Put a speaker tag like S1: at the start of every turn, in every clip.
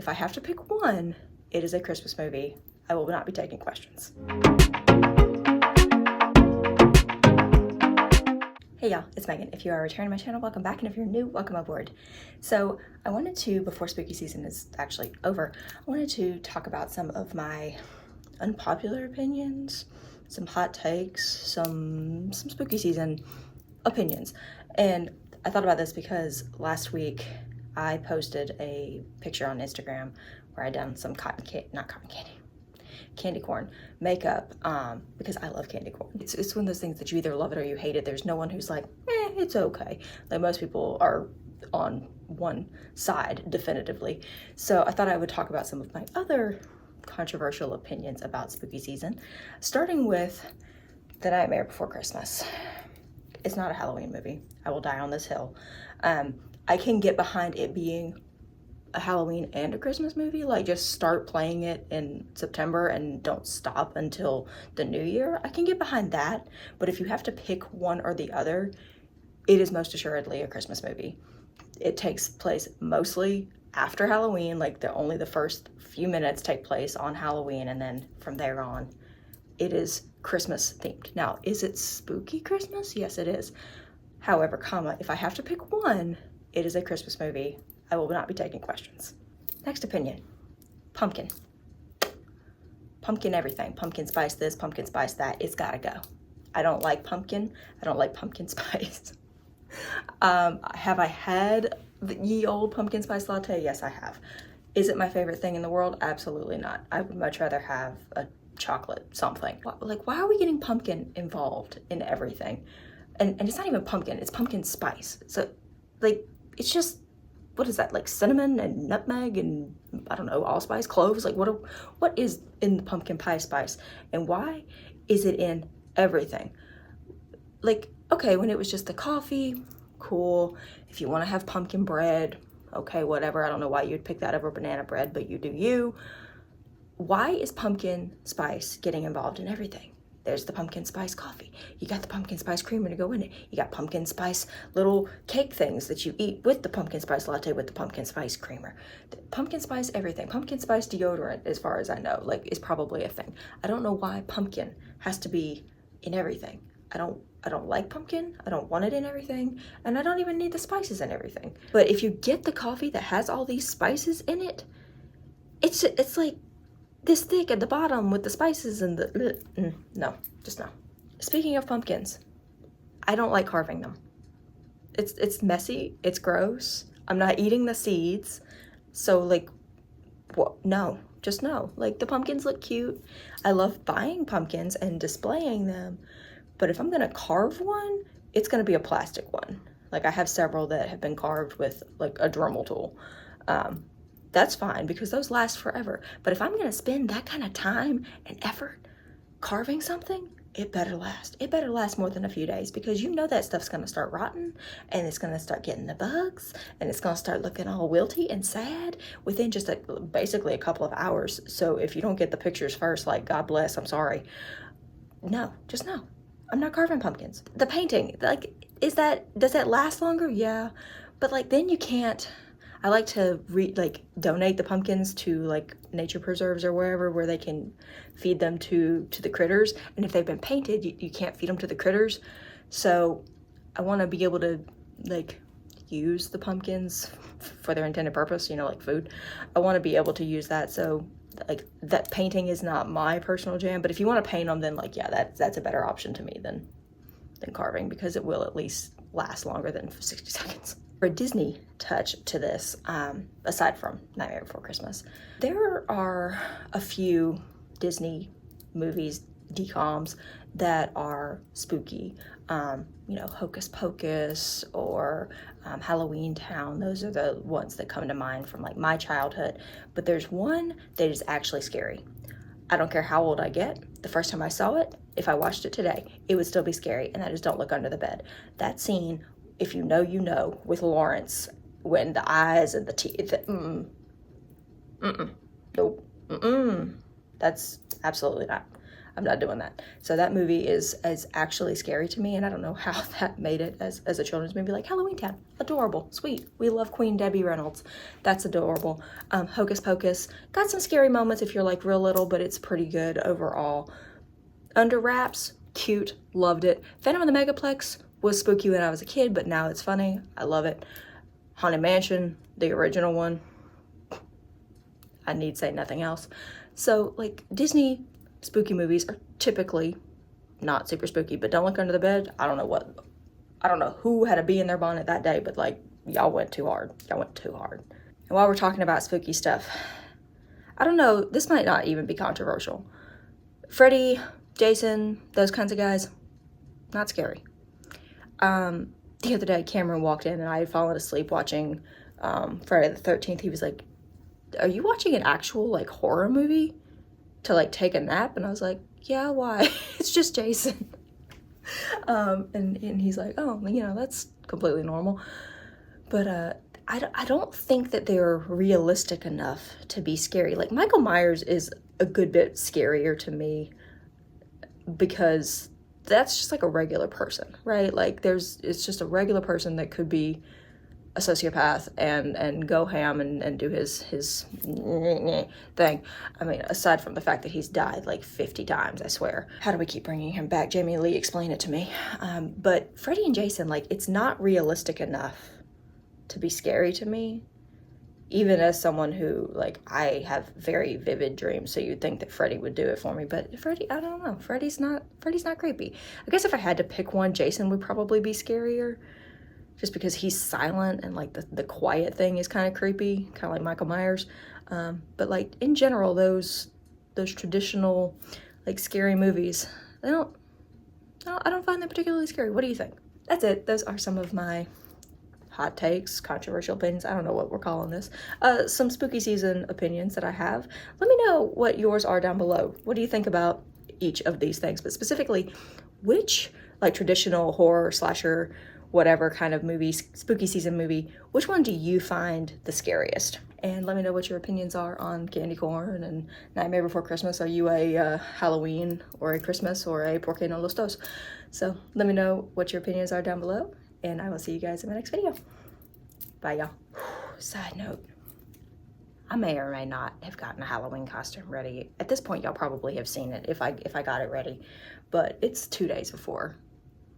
S1: if I have to pick one, it is a Christmas movie. I will not be taking questions. Hey y'all, it's Megan. If you are returning to my channel, welcome back, and if you're new, welcome aboard. So I wanted to, before spooky season is actually over, I wanted to talk about some of my unpopular opinions, some hot takes, some spooky season opinions. And I thought about this because last week I posted a picture on Instagram where I done some candy corn makeup, because I love candy corn. It's one of those things that you either love it or you hate it. There's no one who's like, it's okay. Like, most people are on one side definitively. So I thought I would talk about some of my other controversial opinions about spooky season, starting with The Nightmare Before Christmas. It's not a Halloween movie. I will die on this hill. I can get behind it being a Halloween and a Christmas movie, like just start playing it in September and don't stop until the new year. I can get behind that, but if you have to pick one or the other, it is most assuredly a Christmas movie. It takes place mostly after Halloween, like only the first few minutes take place on Halloween, and then from there on, it is Christmas themed. Now, is it spooky Christmas? Yes, it is. However, if I have to pick one, it is a Christmas movie. I will not be taking questions. Next opinion, pumpkin. Pumpkin everything. Pumpkin spice this, pumpkin spice that. It's gotta go. I don't like pumpkin. I don't like pumpkin spice. Have I had the ye old pumpkin spice latte? Yes, I have. Is it my favorite thing in the world? Absolutely not. I would much rather have a chocolate something. Like, why are we getting pumpkin involved in everything? And it's not even pumpkin, it's pumpkin spice. So, like, it's just, what is that, like cinnamon and nutmeg and I don't know, allspice, cloves? Like, what is in the pumpkin pie spice, and why is it in everything? Like, okay, when it was just the coffee, cool. If you want to have pumpkin bread, okay, whatever. I don't know why you'd pick that over banana bread, but you do you. Why is pumpkin spice getting involved in everything? There's the pumpkin spice coffee. You got the pumpkin spice creamer to go in it. You got pumpkin spice little cake things that you eat with the pumpkin spice latte with the pumpkin spice creamer. Pumpkin spice everything. Pumpkin spice deodorant, as far as I know, like, is probably a thing. I don't know why pumpkin has to be in everything. I don't like pumpkin. I don't want it in everything, and I don't even need the spices in everything. But if you get the coffee that has all these spices in it, it's like this thick at the bottom with the spices and no, just no. Speaking of pumpkins, I don't like carving them. It's messy, it's gross. I'm not eating the seeds. So, like, what? No, just no. Like, the pumpkins look cute. I love buying pumpkins and displaying them, but if I'm gonna carve one, it's gonna be a plastic one. Like, I have several that have been carved with like a Dremel tool. That's fine because those last forever. But if I'm gonna spend that kind of time and effort carving something, it better last. It better last more than a few days, because you know that stuff's gonna start rotting, and it's gonna start getting the bugs, and it's gonna start looking all wilty and sad within just basically a couple of hours. So if you don't get the pictures first, like, God bless, I'm sorry. No, just no. I'm not carving pumpkins. The painting, like, does that last longer? Yeah, but like, then you can't. I like to donate the pumpkins to like nature preserves or wherever, where they can feed them to the critters. And if they've been painted, you can't feed them to the critters. So I want to be able to like use the pumpkins for their intended purpose, you know, like food. I want to be able to use that. So like, that painting is not my personal jam, but if you want to paint them, then like, yeah, that's a better option to me than carving, because it will at least last longer than 60 seconds. For a Disney touch to this, aside from Nightmare Before Christmas, there are a few Disney movies, DCOMs, that are spooky. You know, Hocus Pocus or Halloween Town. Those are the ones that come to mind from like my childhood. But there's one that is actually scary. I don't care how old I get. The first time I saw it, if I watched it today, it would still be scary, and that is Don't Look Under the Bed. That scene, if you know, you know, with Lawrence, when the eyes and the teeth, nope, that's absolutely not. I'm not doing that. So that movie is actually scary to me, and I don't know how that made it as a children's movie. Like Halloween Town, adorable, sweet. We love Queen Debbie Reynolds. That's adorable. Hocus Pocus, got some scary moments if you're like real little, but it's pretty good overall. Under Wraps, cute, loved it. Phantom of the Megaplex was spooky when I was a kid, but now it's funny. I love it. Haunted Mansion, the original one. I need say nothing else. So like Disney spooky movies are typically not super spooky, but Don't Look Under the Bed, I don't know who had a bee in their bonnet that day, but like y'all went too hard. Y'all went too hard. And while we're talking about spooky stuff, I don't know, this might not even be controversial. Freddy, Jason, those kinds of guys, not scary. The other day, Cameron walked in and I had fallen asleep watching Friday the 13th. He was like, "Are you watching an actual like horror movie to like take a nap?" And I was like, "Yeah, why?" It's just Jason. And he's like, "Oh, you know, that's completely normal." But I don't think that they're realistic enough to be scary. Like Michael Myers is a good bit scarier to me because that's just like a regular person, right? Like it's just a regular person that could be a sociopath and go ham and do his thing. I mean, aside from the fact that he's died like 50 times, I swear. How do we keep bringing him back? Jamie Lee, explain it to me. But Freddy and Jason, like, it's not realistic enough to be scary to me. Even as someone who, like, I have very vivid dreams, so you'd think that Freddy would do it for me. But Freddy, I don't know. Freddy's not creepy. I guess if I had to pick one, Jason would probably be scarier. Just because he's silent and like the quiet thing is kind of creepy, kind of like Michael Myers. But like in general, those traditional like scary movies, I don't find them particularly scary. What do you think? That's it. Those are some of my hot takes, controversial opinions. I don't know what we're calling this. Some spooky season opinions that I have. Let me know what yours are down below. What do you think about each of these things? But specifically, which like traditional horror, slasher, whatever kind of movie, spooky season movie, which one do you find the scariest? And let me know what your opinions are on candy corn and Nightmare Before Christmas. Are you a Halloween or a Christmas or a Por qué no los dos? So let me know what your opinions are down below, and I will see you guys in my next video. Bye, y'all. Side note, I may or may not have gotten a Halloween costume ready. At this point, y'all probably have seen it if I got it ready, but it's 2 days before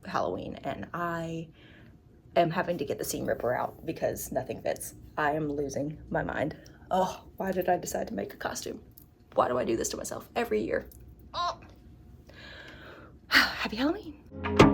S1: Halloween and I am having to get the seam ripper out because nothing fits. I am losing my mind. Oh, why did I decide to make a costume? Why do I do this to myself every year? Oh. Happy Halloween.